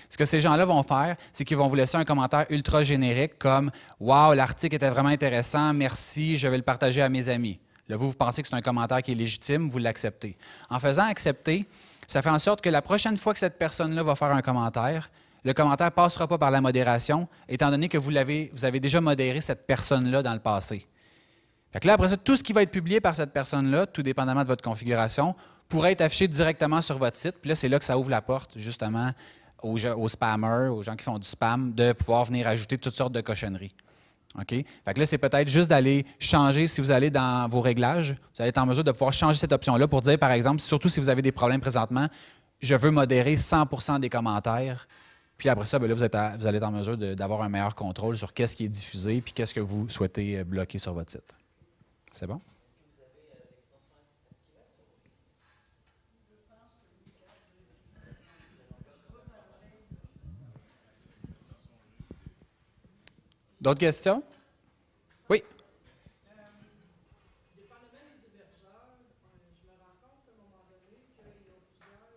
Ce que ces gens-là vont faire, c'est qu'ils vont vous laisser un commentaire ultra générique comme « Wow, l'article était vraiment intéressant, merci, je vais le partager à mes amis ». Là, vous pensez que c'est un commentaire qui est légitime, vous l'acceptez. En faisant accepter, ça fait en sorte que la prochaine fois que cette personne-là va faire un commentaire, le commentaire ne passera pas par la modération, étant donné que vous avez déjà modéré cette personne-là dans le passé. Fait que là, après ça, tout ce qui va être publié par cette personne-là, tout dépendamment de votre configuration, pourrait être affiché directement sur votre site. Puis là, c'est là que ça ouvre la porte, justement, aux spammers, aux gens qui font du spam, de pouvoir venir ajouter toutes sortes de cochonneries. OK? Fait que là, c'est peut-être juste d'aller changer, si vous allez dans vos réglages, vous allez être en mesure de pouvoir changer cette option-là pour dire, par exemple, surtout si vous avez des problèmes présentement, je veux modérer 100% des commentaires. Puis après ça, là, vous allez être en mesure d'avoir un meilleur contrôle sur qu'est-ce qui est diffusé puis qu'est-ce que vous souhaitez bloquer sur votre site. C'est bon? D'autres questions? Oui. Dépendamment des hébergeurs, je me rends compte à un moment donné qu'il y a plusieurs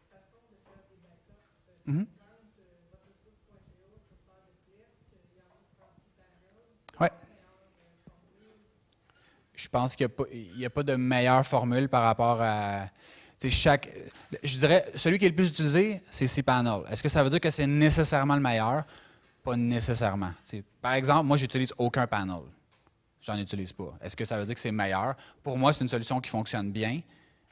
façons de faire des backups. Par exemple, votre site.ca sur SerdePlesk, il y en a qui font cPanel. Oui. Je pense qu'il n'y a pas de meilleure formule par rapport à... Je dirais, celui qui est le plus utilisé, c'est cPanel. Est-ce que ça veut dire que c'est nécessairement le meilleur? Pas nécessairement. Par exemple, moi, j'utilise aucun panel. J'en utilise pas. Est-ce que ça veut dire que c'est meilleur? Pour moi, c'est une solution qui fonctionne bien,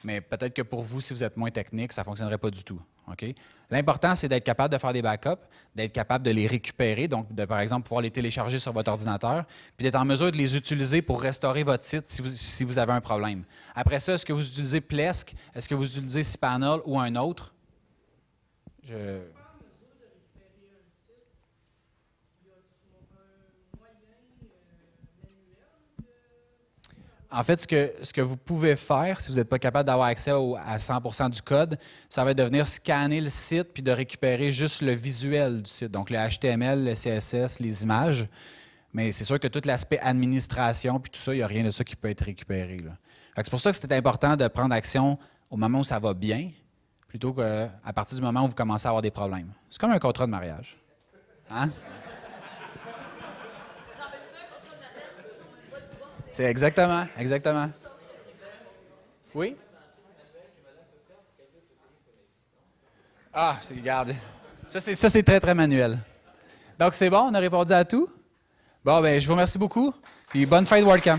mais peut-être que pour vous, si vous êtes moins technique, ça ne fonctionnerait pas du tout. Okay? L'important, c'est d'être capable de faire des backups, d'être capable de les récupérer, donc de, par exemple, pouvoir les télécharger sur votre ordinateur, puis d'être en mesure de les utiliser pour restaurer votre site si vous avez un problème. Après ça, est-ce que vous utilisez Plesk? Est-ce que vous utilisez cPanel ou un autre? En fait, ce que vous pouvez faire, si vous n'êtes pas capable d'avoir accès à 100% du code, ça va être de venir scanner le site puis de récupérer juste le visuel du site, donc le HTML, le CSS, les images. Mais c'est sûr que tout l'aspect administration puis tout ça, il n'y a rien de ça qui peut être récupéré. C'est pour ça que c'est important de prendre action au moment où ça va bien, plutôt qu'à partir du moment où vous commencez à avoir des problèmes. C'est comme un contrat de mariage. Hein? C'est exactement. Oui? Regarde. Ça, c'est très, très manuel. Donc, c'est bon? On a répondu à tout? Bon, ben, je vous remercie beaucoup. Puis bonne fin de WordCamp.